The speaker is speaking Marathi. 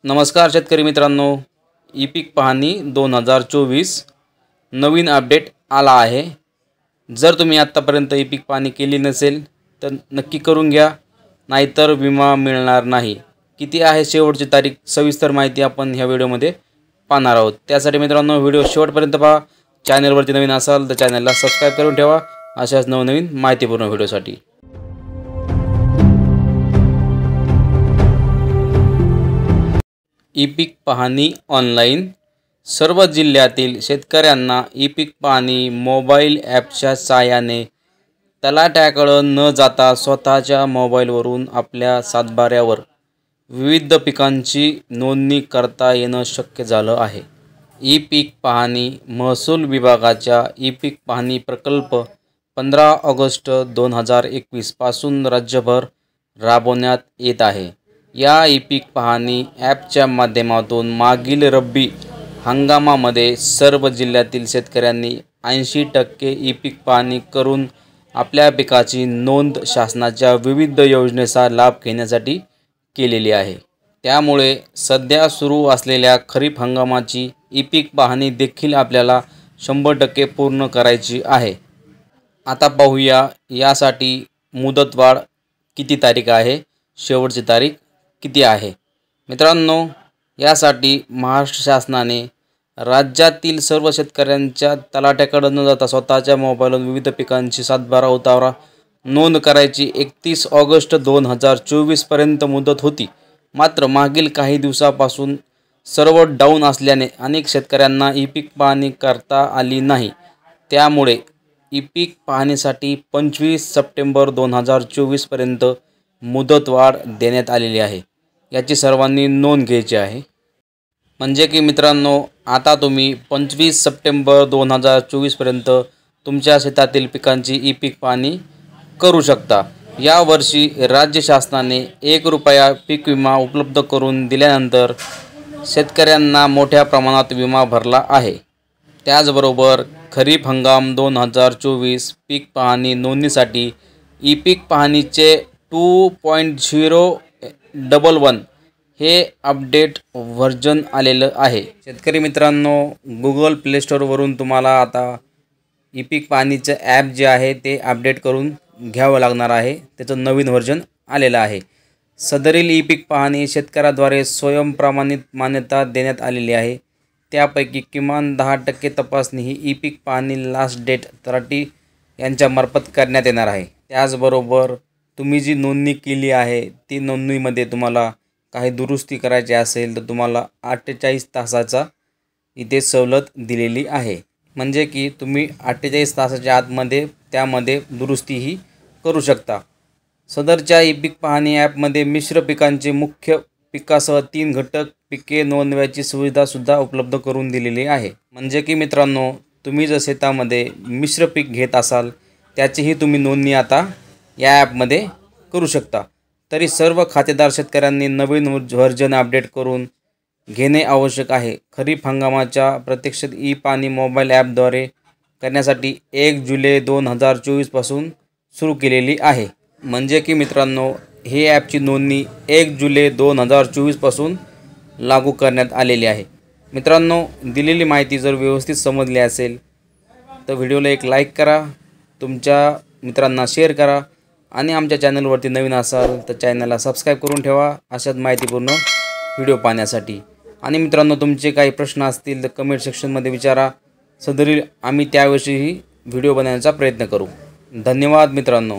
नमस्कार शेतकरी मित्रांनो, ई पीक पाहणी 2024 नवीन अपडेट आला आहे। जर तुम्ही आतापर्यंत ई पीक पाहणी केली नसेल तर नक्की करून घ्या, नाहीतर विमा मिळणार नाही। किती आहे शेवटची तारीख, सविस्तर माहिती आपण ह्या व्हिडिओमध्ये पाहणार आहोत। त्यासाठी मित्रांनो व्हिडिओ शेवटपर्यंत पहा। चॅनलवरती नवीन असाल तर चॅनलला सबस्क्राइब करून ठेवा अशाच नवनवीन माहितीपूर्ण व्हिडिओसाठी। ई पीक पाहणी ऑनलाईन सर्व जिल्ह्यातील शेतकऱ्यांना ई पीक पाहणी मोबाईल ॲपच्या साहाय्याने तलाठ्याकडे न जाता स्वतःच्या मोबाईलवरून आपल्या सातबाऱ्यावर विविध पिकांची नोंदणी करता येणं शक्य झालं आहे। ई पीक पाहणी महसूल विभागाच्या ई पीक पाहणी प्रकल्प 15 ऑगस्ट 2021 पासून राज्यभर राबवण्यात येत आहे। या ई पीक पाहणी ॲपच्या माध्यमातून मागील रब्बी हंगामामध्ये सर्व जिल्ह्यातील शेतकऱ्यांनी 80% ई पीक पाहणी करून आपल्या पिकाची नोंद शासनाच्या विविध योजनेचा लाभ घेण्यासाठी केलेली आहे। त्यामुळे सध्या सुरू असलेल्या खरीप हंगामाची ई पीक पाहणी देखील आपल्याला 100% पूर्ण करायची आहे। आता पाहूया यासाठी मुदतवाढ किती तारीख आहे, शेवटची तारीख किती आहे। मित्रांनो, यासाठी महाराष्ट्र शासनाने राज्यातील सर्व शेतकऱ्यांच्या तलाठ्याकडे न जाता स्वतःच्या मोबाईलवरून विविध पिकांची सातबारा उतारा नोंद करायची 31 ऑगस्ट 2024 पर्यंत मुदत होती। मात्र मागील काही दिवसापासून सर्व्हर डाऊन असल्याने अनेक शेतकऱ्यांना ई पीक पाहणी करता आली नाही। त्यामुळे ई पीक पाहणीसाठी 25 सप्टेंबर 2024 पर्यंत मुदतवाढ देण्यात आलेली आहे। याची सर्वांनी नोंद घ्यायची आहे। म्हणजे की मित्रांनो, आता तुम्ही 25 सप्टेंबर 2024 पर्यंत तुमच्या शेतातील पिकांची ई पीक पाहणी करू शकता। या वर्षी राज्य शासनाने 1 रुपया पीक विमा उपलब्ध करून दिल्यानंतर शेतकऱ्यांना मोठ्या प्रमाणात विमा भरला आहे। त्याचबरोबर खरीप हंगाम 2024 पीक पाहणी नोंदणीसाठी ई पीक पाहणीचे 2.011 हे अपडेट व्हर्जन आलेलं आहे। शेतकरी मित्रांनो, गुगल प्ले स्टोअरवरून तुम्हाला आता ई पीक पाहणीचं ॲप जे आहे ते अपडेट करून घ्यावं लागणार आहे। त्याचं नवीन व्हर्जन आलेलं आहे। सदरील ई पीक पाहणी शेतकऱ्याद्वारे स्वयंप्रमाणित मान्यता देण्यात आलेली आहे। त्यापैकी किमान 10% तपासणी ही ई पीक पाहणी लास्ट डेट तलाठी यांच्यामार्फत करण्यात येणार आहे। त्याचबरोबर तुम्ही जी नोंदणी केली आहे ती नोंदणीमध्ये तुम्हाला काही दुरुस्ती करायची असेल तर तुम्हाला 48 तासाचा इथे सवलत दिलेली आहे। म्हणजे की तुम्ही 48 तासाच्या आतमध्ये त्यामध्ये दुरुस्तीही करू शकता। सदरच्या ई पीक पाहणी ॲपमध्ये मिश्र पिकांचे मुख्य पिकासह 3 घटक पिके नोंदवायची सुविधासुद्धा उपलब्ध करून दिलेली आहे। म्हणजे की मित्रांनो, तुम्ही जर शेतामध्ये मिश्र पीक घेत असाल त्याचीही तुम्ही नोंदणी आता या ॲपमध्ये करू शकता। तरी सर्व खातेदार शेतकऱ्यांनी नवीन व्हर्जन अपडेट करून घेणे आवश्यक आहे। खरीप हंगामाच्या प्रत्यक्षात ई पाहणी मोबाईल ॲपद्वारे करण्यासाठी 1 जुलै 2024 पासून सुरू केलेली आहे। म्हणजे की मित्रांनो, हे ॲपची नोंदणी 1 जुलै 2024 पासून लागू करण्यात आलेली आहे। मित्रांनो, दिलेली माहिती जर व्यवस्थित समजली असेल तर व्हिडिओला एक लाईक करा, तुमच्या मित्रांना शेअर करा आणि आमच्या चॅनलवरती नवीन असाल तर चॅनलला सबस्क्राइब करून ठेवा अशाच माहितीपूर्ण व्हिडिओ पाहण्यासाठी। आणि मित्रांनो, तुमचे काही प्रश्न असतील तर कमेंट सेक्शनमध्ये विचारा, सदरील आम्ही त्याविषयीही व्हिडिओ बनवण्याचा प्रयत्न करू। धन्यवाद मित्रांनो।